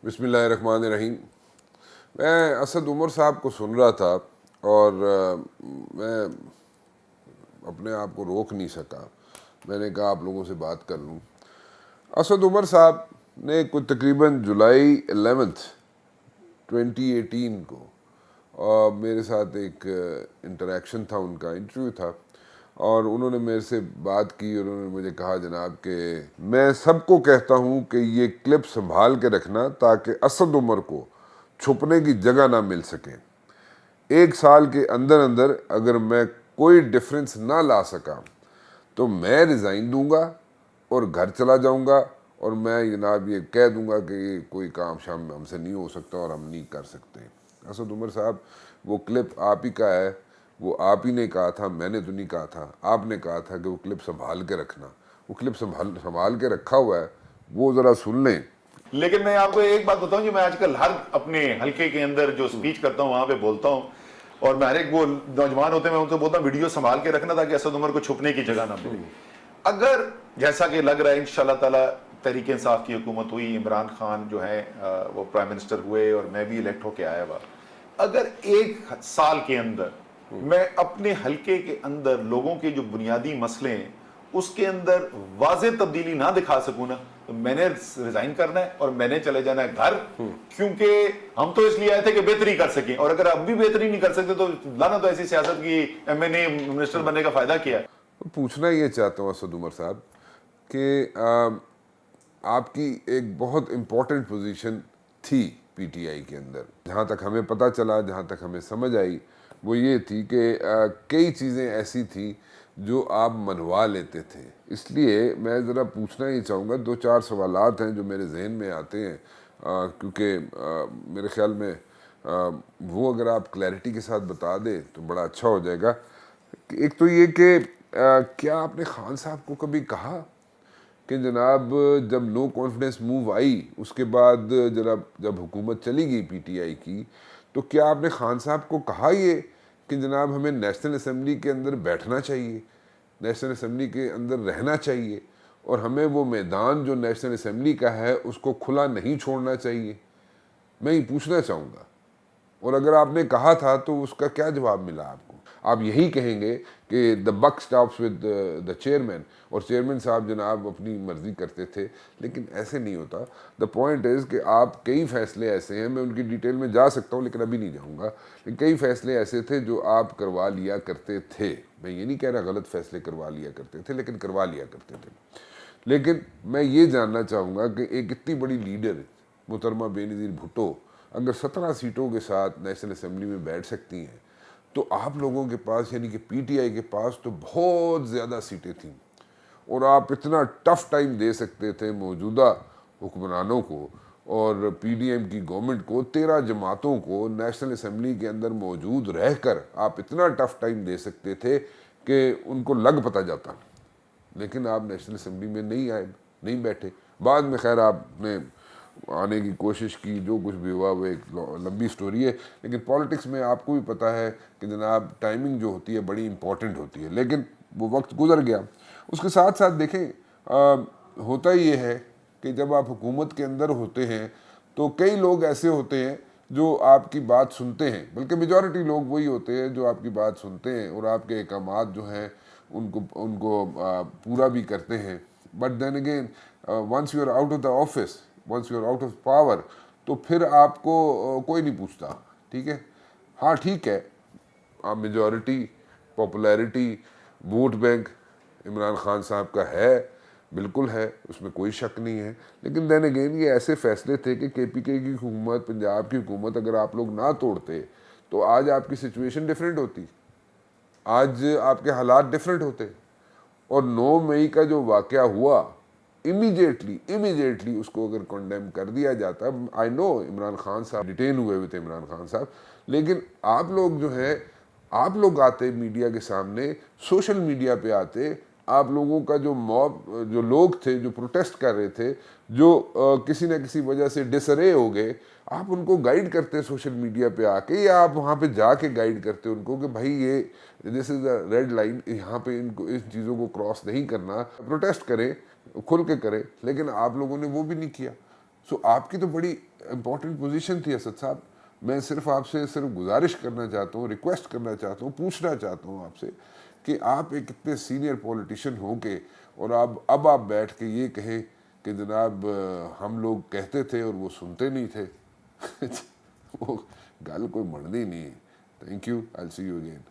بسم اللہ الرحمن الرحیم۔ میں اسد عمر صاحب کو سن رہا تھا اور میں اپنے آپ کو روک نہیں سکا۔ میں نے کہا آپ لوگوں سے بات کر لوں۔ اسد عمر صاحب نے کوئی تقریباً جولائی 11 2018 کو اور میرے ساتھ ایک انٹریکشن تھا، ان کا انٹرویو تھا، اور انہوں نے میرے سے بات کی اور انہوں نے مجھے کہا جناب کہ میں سب کو کہتا ہوں کہ یہ کلپ سنبھال کے رکھنا تاکہ اسد عمر کو چھپنے کی جگہ نہ مل سکے۔ 1 سال کے اندر اندر اگر میں کوئی ڈفرینس نہ لا سکا تو میں ریزائن دوں گا اور گھر چلا جاؤں گا، اور میں جناب یہ کہہ دوں گا کہ یہ کوئی کام شام ہم سے نہیں ہو سکتا اور ہم نہیں کر سکتے۔ اسد عمر صاحب، وہ کلپ آپ ہی کا ہے، وہ آپ ہی نے کہا تھا، میں نے تو نہیں کہا تھا۔ آپ نے کہا تھا کہ وہ کلپ سنبھال کے رکھنا، وہ کلپ سنبھال کے رکھا ہوا ہے، وہ ذرا سن لیں۔ لیکن میں آپ کو ایک بات بتاؤں جو میں آج کل ہر اپنے حلقے کے اندر جو سپیچ کرتا ہوں وہاں پہ بولتا ہوں، اور میں ہر ایک وہ نوجوان ہوتے ہیں میں ان سے بولتا ہوں ویڈیو سنبھال کے رکھنا تاکہ اسد عمر کو چھپنے کی جگہ نہ ملے۔ اگر جیسا کہ لگ رہا ہے انشاءاللہ تعالی تحریک انصاف کی حکومت ہوئی، عمران خان جو ہے وہ پرائم منسٹر ہوئے اور میں بھی الیکٹ ہو کے آیا ہوا، اگر 1 سال کے اندر میں اپنے حلقے کے اندر لوگوں کے جو بنیادی مسئلے ہیں اس کے اندر واضح تبدیلی نہ دکھا سکوں نا، تو میں نے ریزائن کرنا ہے اور میں نے چلے جانا ہے گھر، کیونکہ ہم تو اس لیے آئے تھے کہ بہتری کر سکیں، اور اگر اب بھی بہتری نہیں کر سکتے تو لانا تو ایسی سیاست کی ایم این اے منسٹر بننے کا فائدہ کیا ہے۔ پوچھنا یہ چاہتا ہوں اسد عمر صاحب کہ آپ کی ایک بہت امپورٹنٹ پوزیشن تھی پی ٹی آئی کے اندر، جہاں تک ہمیں پتہ چلا، جہاں تک ہمیں سمجھ آئی، وہ یہ تھی کہ کئی چیزیں ایسی تھیں جو آپ منوا لیتے تھے۔ اس لیے میں ذرا پوچھنا ہی چاہوں گا، 2-4 سوالات ہیں جو میرے ذہن میں آتے ہیں، کیونکہ میرے خیال میں وہ اگر آپ کلیئرٹی کے ساتھ بتا دیں تو بڑا اچھا ہو جائے گا۔ ایک تو یہ کہ کیا آپ نے خان صاحب کو کبھی کہا کہ جناب جب نو کانفیڈنس موو آئی اس کے بعد جب حکومت چلی گئی پی ٹی آئی کی، تو کیا آپ نے خان صاحب کو کہا یہ کہ جناب ہمیں نیشنل اسمبلی کے اندر بیٹھنا چاہیے، نیشنل اسمبلی کے اندر رہنا چاہیے، اور ہمیں وہ میدان جو نیشنل اسمبلی کا ہے اس کو کھلا نہیں چھوڑنا چاہیے؟ میں یہ پوچھنا چاہوں گا، اور اگر آپ نے کہا تھا تو اس کا کیا جواب ملا آپ کو؟ آپ یہی کہیں گے کہ the buck stops with the chairman، اور چیئرمین صاحب جناب اپنی مرضی کرتے تھے، لیکن ایسے نہیں ہوتا۔ the point is کہ آپ کئی فیصلے ایسے ہیں، میں ان کی ڈیٹیل میں جا سکتا ہوں لیکن ابھی نہیں جاؤں گا، لیکن کئی فیصلے ایسے تھے جو آپ کروا لیا کرتے تھے۔ میں یہ نہیں کہہ رہا غلط فیصلے کروا لیا کرتے تھے، لیکن کروا لیا کرتے تھے۔ لیکن میں یہ جاننا چاہوں گا کہ ایک اتنی بڑی لیڈر محترمہ بے نظیر بھٹو اگر 17 سیٹوں کے ساتھ نیشنل اسمبلی میں بیٹھ سکتی ہیں، تو آپ لوگوں کے پاس یعنی کہ پی ٹی آئی کے پاس تو بہت زیادہ سیٹیں تھیں، اور آپ اتنا ٹف ٹائم دے سکتے تھے موجودہ حکمرانوں کو اور پی ڈی ایم کی گورنمنٹ کو، 13 جماعتوں کو نیشنل اسمبلی کے اندر موجود رہ کر آپ اتنا ٹف ٹائم دے سکتے تھے کہ ان کو لگ پتہ جاتا، لیکن آپ نیشنل اسمبلی میں نہیں آئے، نہیں بیٹھے۔ بعد میں خیر آپ نے آنے کی کوشش کی، جو کچھ بھی ہوا وہ ایک لمبی سٹوری ہے، لیکن پالیٹکس میں آپ کو بھی پتہ ہے کہ جناب ٹائمنگ جو ہوتی ہے بڑی امپورٹنٹ ہوتی ہے، لیکن وہ وقت گزر گیا۔ اس کے ساتھ ساتھ دیکھیں ہوتا یہ ہے کہ جب آپ حکومت کے اندر ہوتے ہیں تو کئی لوگ ایسے ہوتے ہیں جو آپ کی بات سنتے ہیں، بلکہ میجورٹی لوگ وہی ہوتے ہیں جو آپ کی بات سنتے ہیں اور آپ کے احکامات جو ہیں ان کو پورا بھی کرتے ہیں۔ But then again once you are out of the office, once you are out of power, تو پھر آپ کو کوئی نہیں پوچھتا، ٹھیک ہے؟ ہاں ٹھیک ہے، majority, popularity, vote bank Imran Khan صاحب کا ہے، بالکل ہے، اس میں کوئی شک نہیں ہے، لیکن دین اگین یہ ایسے فیصلے تھے کہ کے پی کے کی حکومت، پنجاب کی حکومت اگر آپ لوگ نہ توڑتے تو آج آپ کی سچویشن ڈیفرنٹ ہوتی، آج آپ کے حالات ڈیفرنٹ ہوتے۔ اور 9 مئی کا جو واقعہ ہوا، امیجیٹلی اس کو اگر کنڈیم کر دیا جاتا، آئی نو عمران خان صاحب ڈیٹین ہوئے تھے عمران خان صاحب، لیکن آپ لوگ جو ہیں، آپ لوگ آتے میڈیا کے سامنے، سوشل میڈیا پہ آتے، آپ لوگوں کا جو موب، جو لوگ تھے جو پروٹیسٹ کر رہے تھے، جو کسی نہ کسی وجہ سے ڈسرے ہو گئے، آپ ان کو گائیڈ کرتے سوشل میڈیا پہ آ کے، یا آپ وہاں پہ جا کے گائیڈ کرتے ان کو کہ بھائی یہ دس از اے ریڈ لائن، یہاں پہ ان چیزوں کو کراس نہیں کرنا، پروٹیسٹ کریں، کھل کے کریں، لیکن آپ لوگوں نے وہ بھی نہیں کیا۔ سو آپ کی تو بڑی امپورٹنٹ پوزیشن تھی اسد صاحب. میں صرف آپ سے صرف گزارش کرنا چاہتا ہوں, ریکویسٹ کرنا چاہتا ہوں, پوچھنا چاہتا ہوں آپ سے کہ آپ ایک اتنے سینئر پولیٹیشین ہو کے اور اب آپ بیٹھ کے یہ کہیں کہ جناب ہم لوگ کہتے تھے اور وہ سنتے نہیں تھے, وہ گل کوئی بننی نہیں ہے. Thank you, I see you again.